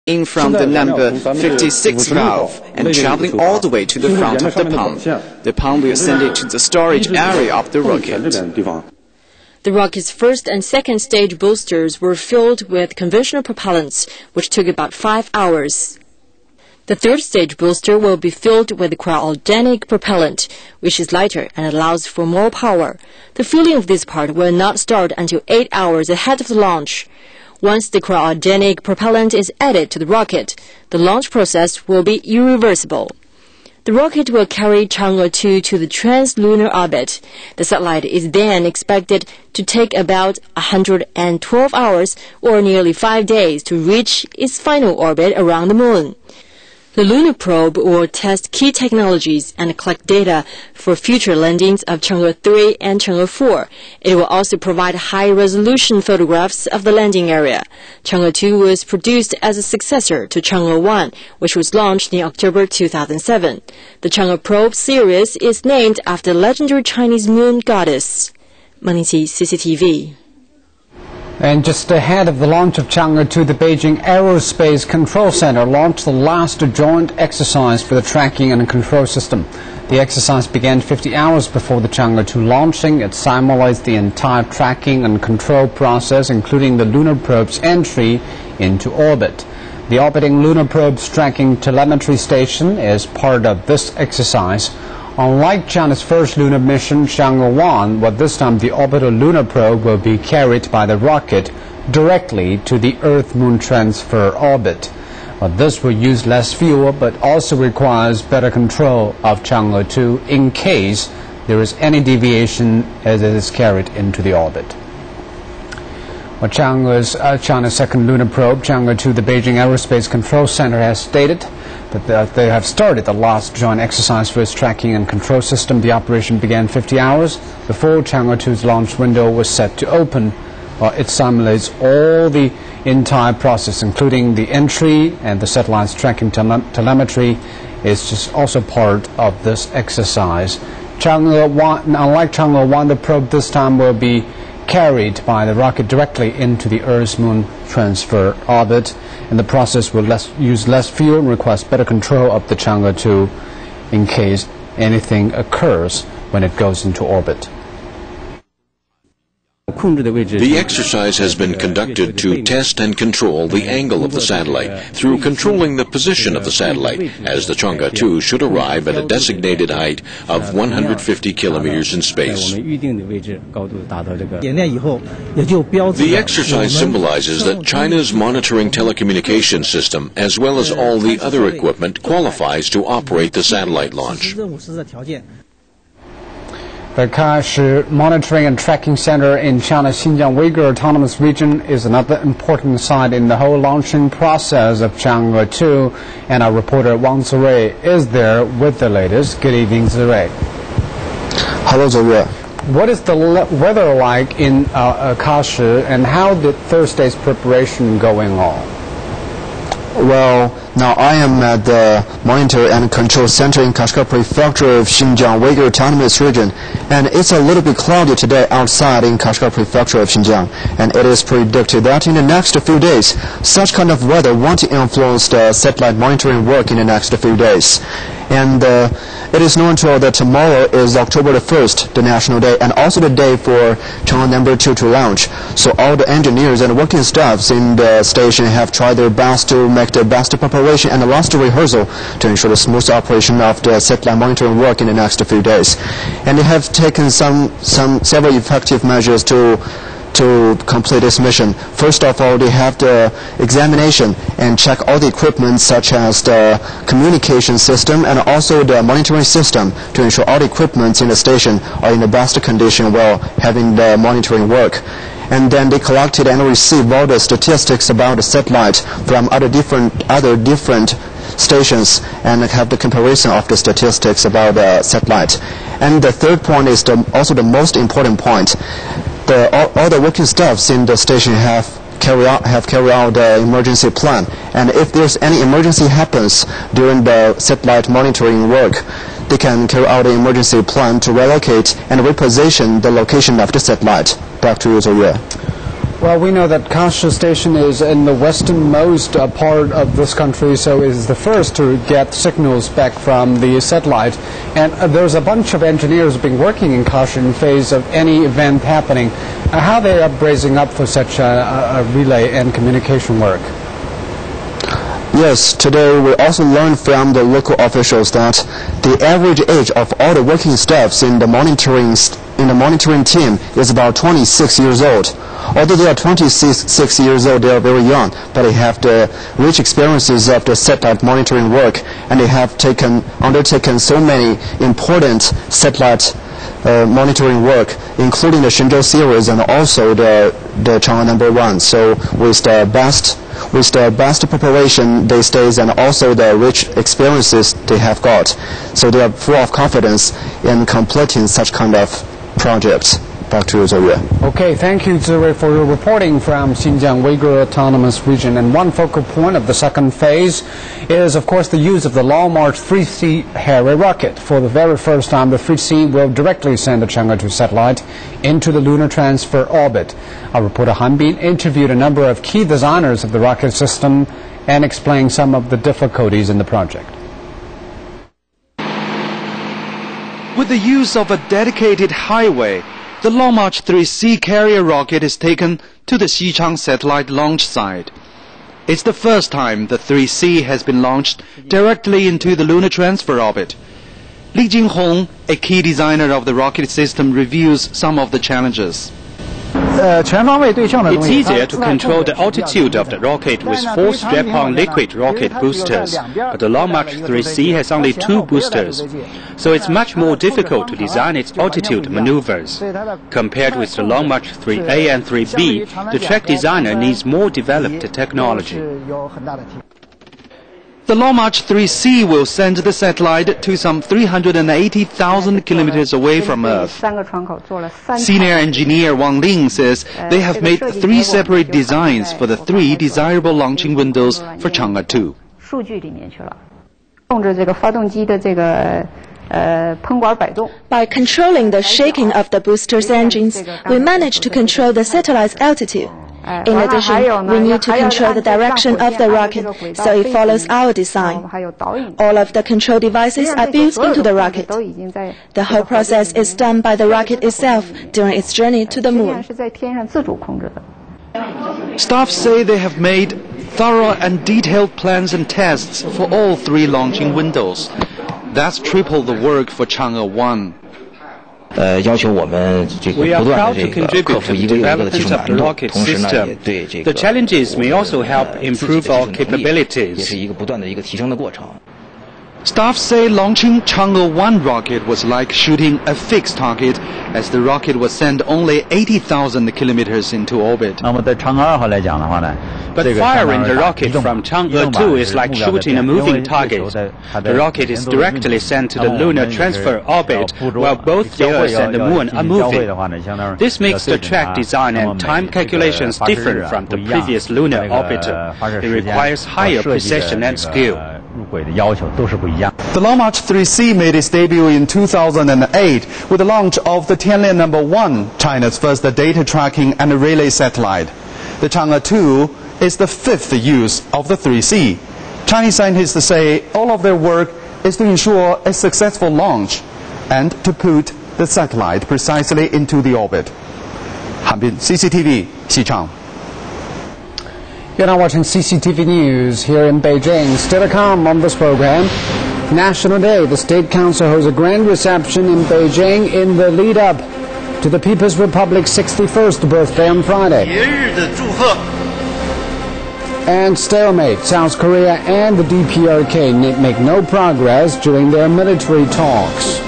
in from the number 56 valve and traveling all the way to the front of the pump. The pump will send it to the storage area of the rocket. The rocket's first and second stage boosters were filled with conventional propellants, which took about 5 hours. The third stage booster will be filled with cryogenic propellant, which is lighter and allows for more power. The filling of this part will not start until 8 hours ahead of the launch. Once the cryogenic propellant is added to the rocket, the launch process will be irreversible. The rocket will carry Chang'e2 to the trans-lunar orbit. The satellite is then expected to take about 112 hours or nearly 5 days to reach its final orbit around the Moon. The lunar probe will test key technologies and collect data for future landings of Chang'e3 and Chang'e4. It will also provide high-resolution photographs of the landing area. Chang'e2 was produced as a successor to Chang'e1, which was launched in October 2007. The Chang'e probe series is named after the legendary Chinese moon goddess. Manixi, CCTV. And just ahead of the launch of Chang'e2, the Beijing Aerospace Control Center launched the last joint exercise for the tracking and control system. The exercise began 50 hours before the Chang'e2 launching. It simulates the entire tracking and control process, including the lunar probe's entry into orbit. The orbiting lunar probe's tracking telemetry station is part of this exercise. Unlike China's first lunar mission, Chang'e1, but this time the orbital lunar probe will be carried by the rocket directly to the Earth-Moon transfer orbit. But this will use less fuel, but also requires better control of Chang'e2 in case there is any deviation as it is carried into the orbit. Well, China's second lunar probe, Chang'e2, the Beijing Aerospace Control Center has stated that they have started the last joint exercise for its tracking and control system. The operation began 50 hours before Chang'e2's launch window was set to open. It simulates all the entire process, including the entry and the satellite's tracking telemetry, is just also part of this exercise. Chang'e1, unlike Chang'e1, the probe this time will be carried by the rocket directly into the Earth's Moon transfer orbit, and the process will use less fuel and requires better control of the Chang'e2 in case anything occurs when it goes into orbit. The exercise has been conducted to test and control the angle of the satellite through controlling the position of the satellite, as the Chang'e2 should arrive at a designated height of 150 kilometers in space. The exercise symbolizes that China's monitoring telecommunications system, as well as all the other equipment, qualifies to operate the satellite launch. The Chang'e Monitoring and Tracking Center in China's Xinjiang Uyghur Autonomous Region is another important site in the whole launching process of Chang'e2, and our reporter Wang Zirui is there with the latest. Good evening, Zirui. Hello, Zirui. What is the weather like in Chang'e, and how did Thursday's preparation going on? Well, now I am at the Monitor and Control Center in Kashgar Prefecture of Xinjiang Uyghur Autonomous Region, and it's a little bit cloudy today outside in Kashgar Prefecture of Xinjiang, and it is predicted that in the next few days, such kind of weather won't influence the satellite monitoring work in the next few days. And it is known to all that tomorrow is October the 1st, the National Day, and also the day for Chang'e number 2 to launch. So all the engineers and working staffs in the station have tried their best to make the best preparation and the last rehearsal to ensure the smooth operation of the satellite monitoring work in the next few days. And they have taken several effective measures to complete this mission. First of all, they have the examination and check all the equipment such as the communication system and also the monitoring system to ensure all the equipment in the station are in the best condition while having the monitoring work. And then they collected and received all the statistics about the satellite from other different stations and have the comparison of the statistics about the satellite. And the third point is also the most important point. All the working staffs in the station have carried out the emergency plan, and if there's any emergency happens during the satellite monitoring work, they can carry out the emergency plan to relocate and reposition the location of the satellite. Back to you, Zirui. Well, we know that Kashi Station is in the westernmost part of this country, so it is the first to get signals back from the satellite. And there's a bunch of engineers who've been working in Kashi in phase of any event happening. How they are bracing up for such a relay and communication work? Yes, today we also learned from the local officials that the average age of all the working staffs in the monitoring team is about 26 years old. Although they are 26 years old, they are very young, but they have the rich experiences of the satellite monitoring work, and they have undertaken so many important satellite monitoring work, including the Chang'e series and also the Chang'e 1. So with the best preparation these days and also the rich experiences they have got, so they are full of confidence in completing such kind of projects. Back to you, Zhe. Okay, thank you, Zhe, for your reporting from Xinjiang Uyghur Autonomous Region. And one focal point of the second phase is, of course, the use of the Long March 3C Harry rocket. For the very first time, the 3C will directly send the Chang'e2 satellite into the lunar transfer orbit. Our reporter Han Bin interviewed a number of key designers of the rocket system and explained some of the difficulties in the project. With the use of a dedicated highway, the Long March 3C carrier rocket is taken to the Xichang satellite launch site. It's the first time the 3C has been launched directly into the lunar transfer orbit. Li Jinghong, a key designer of the rocket system, reviews some of the challenges. It's easier to control the altitude of the rocket with 4 strap-on liquid rocket boosters, but the Long March 3C has only 2 boosters, so it's much more difficult to design its altitude maneuvers. Compared with the Long March 3A and 3B, the track designer needs more developed technology. The Long March 3C will send the satellite to some 380,000 kilometers away from Earth. Senior engineer Wang Ling says they have made 3 separate designs for the 3 desirable launching windows for Chang'e2. By controlling the shaking of the booster's engines, we managed to control the satellite's altitude. In addition, we need to control the direction of the rocket so it follows our design. All of the control devices are built into the rocket. The whole process is done by the rocket itself during its journey to the moon. Staff say they have made thorough and detailed plans and tests for all 3 launching windows. That's triple the work for Chang'e 1. We are proud to contribute to the development of the rocket system. The challenges may also help improve our capabilities. Staff say launching Chang'e 1 rocket was like shooting a fixed target, as the rocket was sent only 80,000 kilometers into orbit. But firing the rocket from Chang'e2 is like shooting a moving target. The rocket is directly sent to the lunar transfer orbit, while both the Earth and the Moon are moving. This makes the track design and time calculations different from the previous lunar orbiter. It requires higher precision and skill. The Long March 3C made its debut in 2008 with the launch of the Tianlian No. 1, China's first data tracking and relay satellite. The Chang'e2 is the 5th use of the 3C. Chinese scientists say all of their work is to ensure a successful launch and to put the satellite precisely into the orbit. Han Bin, CCTV, Xichang. You're now watching CCTV News here in Beijing. Still to come on this program, National Day. The State Council holds a grand reception in Beijing in the lead-up to the People's Republic's 61st birthday on Friday. And stalemate. South Korea and the DPRK make no progress during their military talks.